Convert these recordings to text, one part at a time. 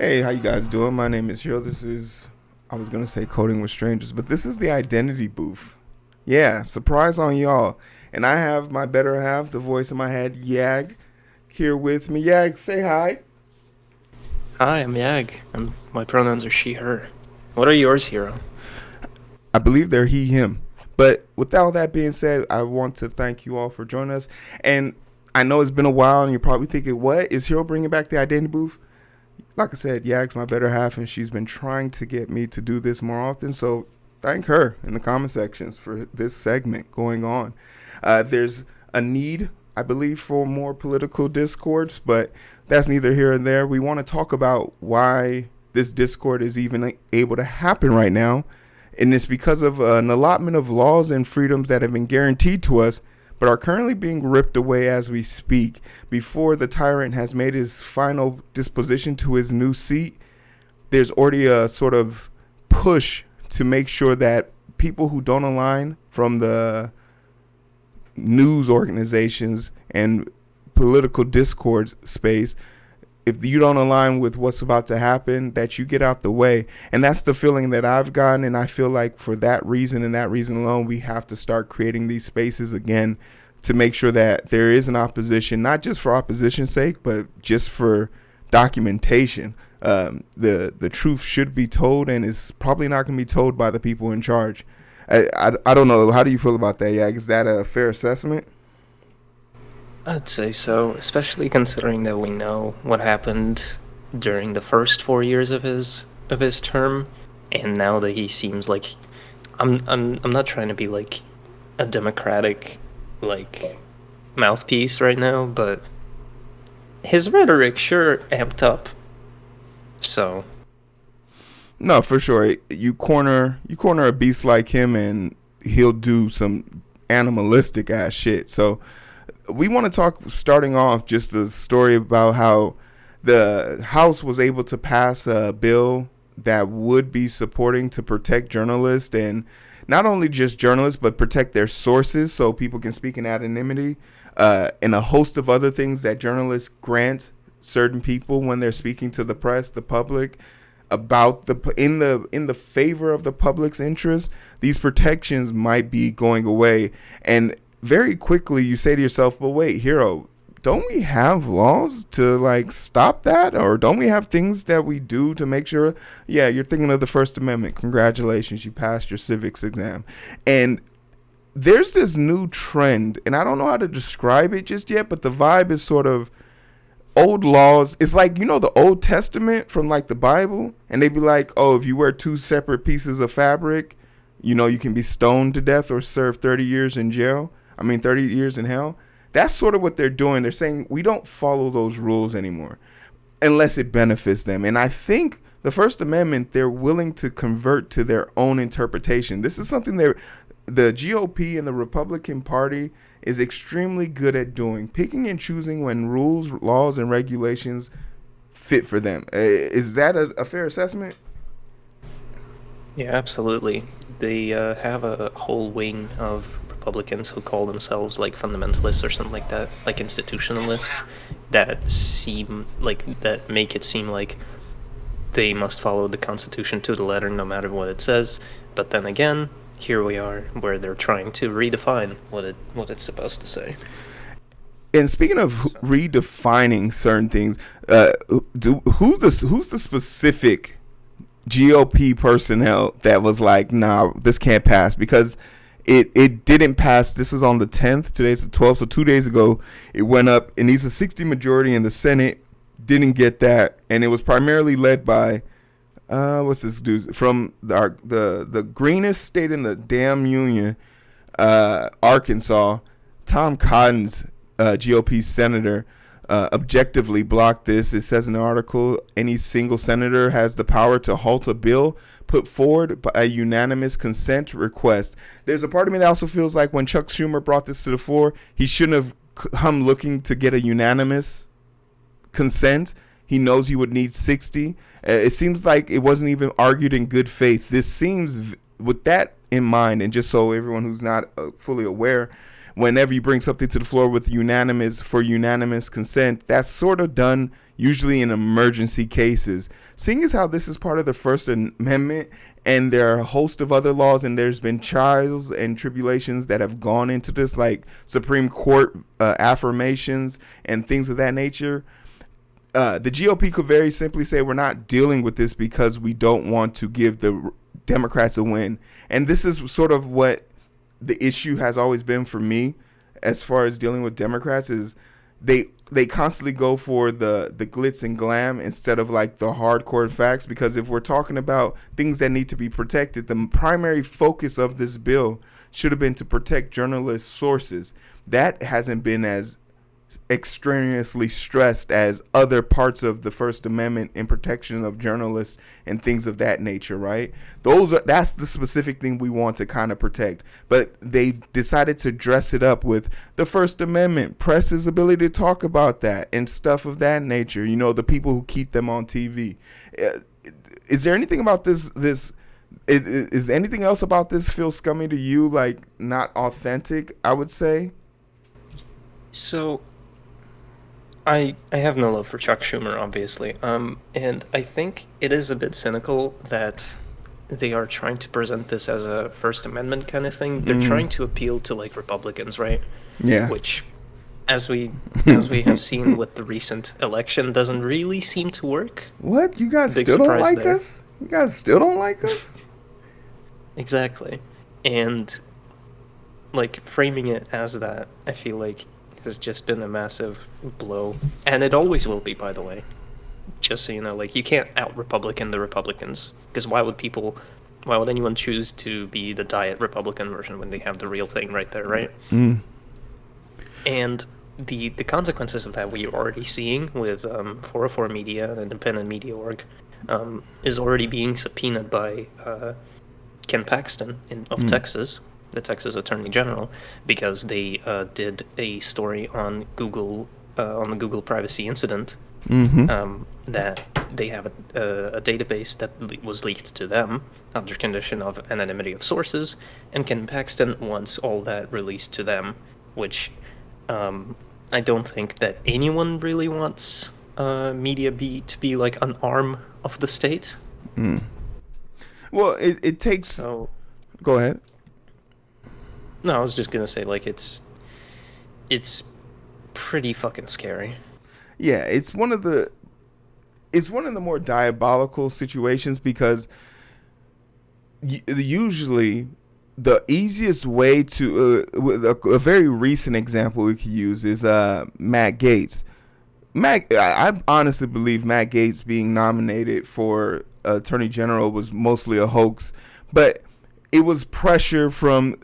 Hey, how you guys doing? My name is Hiro. I was going to say Coding with Strangers, but this is the Identity Booth. Yeah, surprise on y'all. And I have my better half, the voice in my head, Yag, here with me. Yag, say hi. Hi, I'm Yag, and my pronouns are she, her. What are yours, Hero? I believe they're he, him. But with all that being said, I want to thank you all for joining us. And I know it's been a while, and you're probably thinking, what? Is Hiro bringing back the Identity Booth? Like I said, Yag's my better half, and she's been trying to get me to do this more often. So thank her in the comment sections for this segment going on. There's a need, I believe, for more political discourse, but that's neither here nor there. We want to talk about why this discord is even able to happen right now. And it's because of an allotment of laws and freedoms that have been guaranteed to us, but are currently being ripped away as we speak. Before the tyrant has made his final disposition to his new seat, there's already a sort of push to make sure that people who don't align from the news organizations and political discord space, if you don't align with what's about to happen, that you get out the way. And that's the feeling that I've gotten. And I feel like for that reason and that reason alone, we have to start creating these spaces again to make sure that there is an opposition, not just for opposition's sake, but just for documentation. The truth should be told, and it's probably not going to be told by the people in charge. I don't know. How do you feel about that, Yag? Is that a fair assessment? I'd say so, especially considering that we know what happened during the first 4 years of his term, and now that he seems like I'm not trying to be like a democratic like mouthpiece right now, but his rhetoric sure amped up. So No, for sure. You corner a beast like him, and he'll do some animalistic ass shit. So we want to talk, starting off, just a story about how the House was able to pass a bill that would be supporting to protect journalists, and not only just journalists, but protect their sources so people can speak in anonymity, and a host of other things that journalists grant certain people when they're speaking to the press, the public, about in the favor of the public's interest. These protections might be going away, and very quickly you say to yourself, but wait, Hero, don't we have laws to like stop that? Or don't we have things that we do to make sure? Yeah, you're thinking of the First Amendment. Congratulations, you passed your civics exam. And there's this new trend, and I don't know how to describe it just yet, but the vibe is sort of old laws. It's like, the Old Testament from like the Bible, and they'd be like, oh, if you wear two separate pieces of fabric, you can be stoned to death or serve 30 years in jail. 30 years in hell. That's sort of what they're doing. They're saying we don't follow those rules anymore unless it benefits them. And I think the First Amendment, they're willing to convert to their own interpretation. This is something the GOP and the Republican Party is extremely good at doing, picking and choosing when rules, laws, and regulations fit for them. Is that a fair assessment? yeah, absolutely. They have a whole wing of Republicans who call themselves like fundamentalists or something like that, like institutionalists, that make it seem like they must follow the Constitution to the letter no matter what it says. But then again, here we are where they're trying to redefine what it's supposed to say. And speaking of redefining certain things, who's the specific GOP personnel that was like, nah, this can't pass? Because it didn't pass. This was on the 10th. Today's the 12th. So 2 days ago, it went up. It needs a 60 majority in the Senate. Didn't get that. And it was primarily led by, what's this dude? From the greenest state in the damn union, Arkansas. Tom Cotton's GOP senator objectively blocked this. It says in the article, any single senator has the power to halt a bill put forward by a unanimous consent request. There's a part of me that also feels like when Chuck Schumer brought this to the floor, he shouldn't have come looking to get a unanimous consent. He knows he would need 60. It seems like it wasn't even argued in good faith. This seems, with that in mind, and just so everyone who's not fully aware, whenever you bring something to the floor with unanimous consent, that's sort of done usually in emergency cases. Seeing as how this is part of the First Amendment, and there are a host of other laws, and there's been trials and tribulations that have gone into this, like Supreme Court affirmations and things of that nature, the GOP could very simply say we're not dealing with this because we don't want to give the Democrats a win. And this is sort of what the issue has always been for me as far as dealing with Democrats, is they constantly go for the glitz and glam instead of like the hardcore facts. Because if we're talking about things that need to be protected, the primary focus of this bill should have been to protect journalists' sources. That hasn't been as extraneously stressed as other parts of the First Amendment in protection of journalists and things of that nature, right? That's the specific thing we want to kind of protect. But they decided to dress it up with the First Amendment, press's ability to talk about that and stuff of that nature. You know, the people who keep them on TV. Is there anything about this is anything else about this feel scummy to you, like not authentic, I would say? So I have no love for Chuck Schumer, obviously, and I think it is a bit cynical that they are trying to present this as a First Amendment kind of thing. They're trying to appeal to like Republicans, right? Yeah. Which, as we have seen with the recent election, doesn't really seem to work. What? You guys still don't like us? You guys still don't like us? Exactly, and like framing it as that, I feel like has just been a massive blow, and it always will be, by the way. Just so you know, like, you can't out-Republican the Republicans, because why would anyone choose to be the diet Republican version when they have the real thing right there, right? And the consequences of that we're already seeing with 404 Media and Independent Media Org is already being subpoenaed by Ken Paxton of Texas, the Texas Attorney General, because they did a story on Google, on the Google privacy incident, that they have a database that was leaked to them under condition of anonymity of sources, and Ken Paxton wants all that released to them, which I don't think that anyone really wants media to be like an arm of the state. Well, it takes... So, go ahead. No, I was just gonna say, like, it's pretty fucking scary. Yeah, it's one of the more diabolical situations, because usually the easiest way to a very recent example we could use is Matt Gaetz. I honestly believe Matt Gaetz being nominated for Attorney General was mostly a hoax, but it was pressure from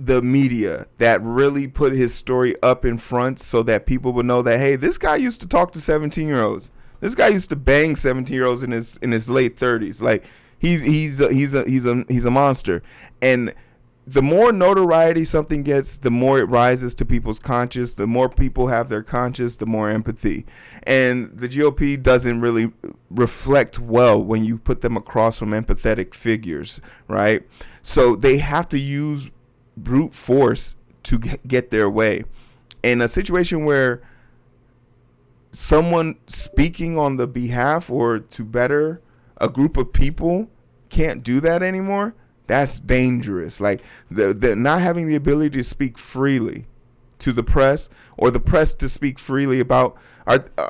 the media that really put his story up in front so that people would know that, hey, this guy used to talk to 17-year-olds. This guy used to bang 17-year-olds in his late 30s. Like, he's a monster. And the more notoriety something gets, the more it rises to people's conscience. The more people have their conscience, the more empathy. And the GOP doesn't really reflect well when you put them across from empathetic figures, right? So they have to use brute force to get their way. In a situation where someone speaking on the behalf or to better a group of people can't do that anymore, that's dangerous. Like, the not having the ability to speak freely to the press, or the press to speak freely about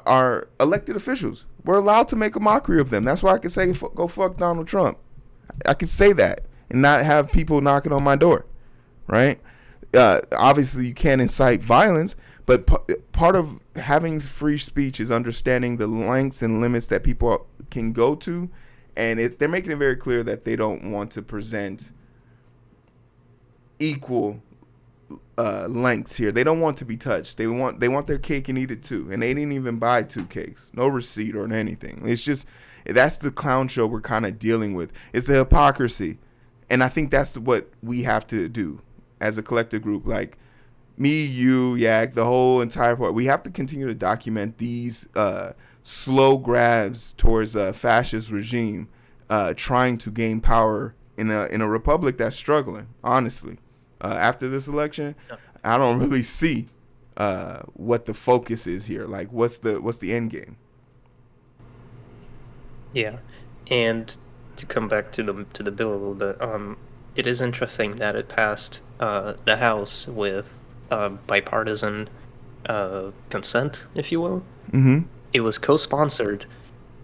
our elected officials. We're allowed to make a mockery of them. That's why I can say, go fuck Donald Trump. I can say that and not have people knocking on my door. Right? Obviously, you can't incite violence, but part of having free speech is understanding the lengths and limits that people can go to, and they're making it very clear that they don't want to present equal lengths here. They don't want to be touched. They want their cake and eat it too, and they didn't even buy 2 cakes, no receipt or anything. It's just, that's the clown show we're kind of dealing with. It's the hypocrisy, and I think that's what we have to do as a collective group, like me, you, Yak, the whole entire part. We have to continue to document these slow grabs towards a fascist regime trying to gain power in a republic that's struggling. Honestly, after this election, I don't really see what the focus is here. Like, what's the end game? Yeah, and to come back to the bill a little bit, it is interesting that it passed the House with bipartisan consent, if you will. Mm-hmm. It was co-sponsored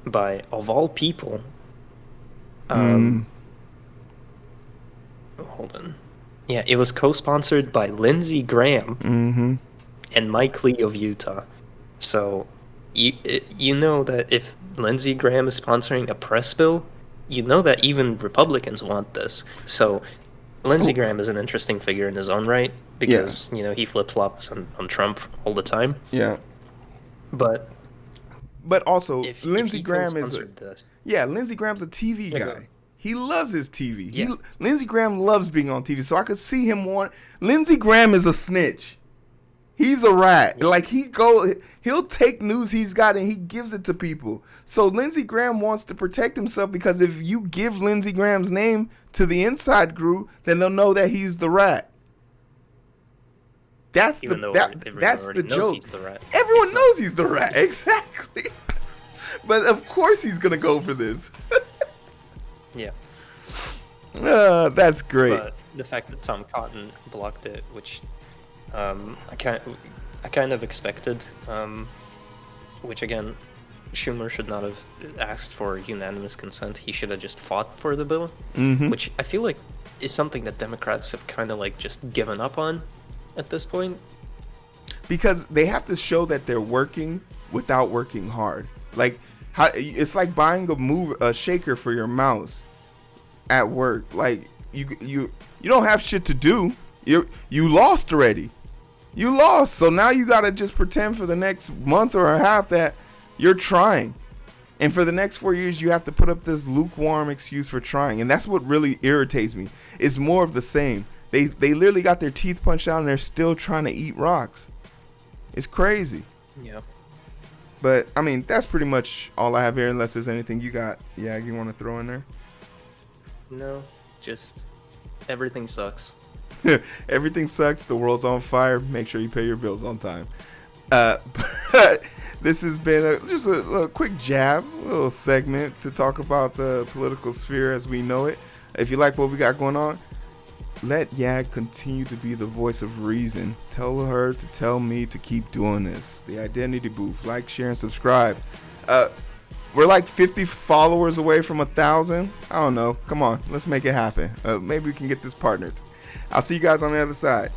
by, of all people, Mm. hold on. Yeah, it was co-sponsored by Lindsey Graham Mm-hmm. and Mike Lee of Utah. So you know that if Lindsey Graham is sponsoring a press bill, you know that even Republicans want this. So Lindsey Oh, Graham is an interesting figure in his own right yeah. because, you know, he flip-flops on Trump all the time. Yeah. But But also, if Lindsey he Graham is co-sponsored this, yeah, Lindsey Graham's a TV yeah, guy. He loves his TV. Yeah. Lindsey Graham loves being on TV. So I could see him want. Lindsey Graham is a snitch. He's a rat. Yeah. Like he'll take news he's got and he gives it to people. So Lindsey Graham wants to protect himself because if you give Lindsey Graham's name to the inside group, then they'll know that he's the rat. That's even though that's everyone the already knows joke. he's the rat. Everyone It's not- knows he's the rat. Exactly. But of course he's gonna go for this. Yeah. That's great. But the fact that Tom Cotton blocked it, which I kind of expected, which again, Schumer should not have asked for unanimous consent. He should have just fought for the bill, which I feel like is something that Democrats have kind of like just given up on at this point. Because they have to show that they're working without working hard. Like it's like buying a shaker for your mouse at work. Like you don't have shit to do. You lost already. You lost. So now you got to just pretend for the next month or a half that you're trying. And for the next 4 years you have to put up this lukewarm excuse for trying. And that's what really irritates me. It's more of the same. They literally got their teeth punched out and they're still trying to eat rocks. It's crazy. Yeah. But I mean, that's pretty much all I have here unless there's anything you got. Yeah, you want to throw in there? No, just everything sucks. Everything sucks. The world's on fire. Make sure you pay your bills on time. But this has been just a little quick jab, a little segment to talk about the political sphere as we know it. If you like what we got going on, let Yag continue to be the voice of reason. Tell her to tell me to keep doing this. The Identity Booth. Like, share, and subscribe. We're like 50 followers away from 1,000. I don't know. Come on. Let's make it happen. Maybe we can get this partnered. I'll see you guys on the other side.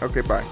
Okay, bye.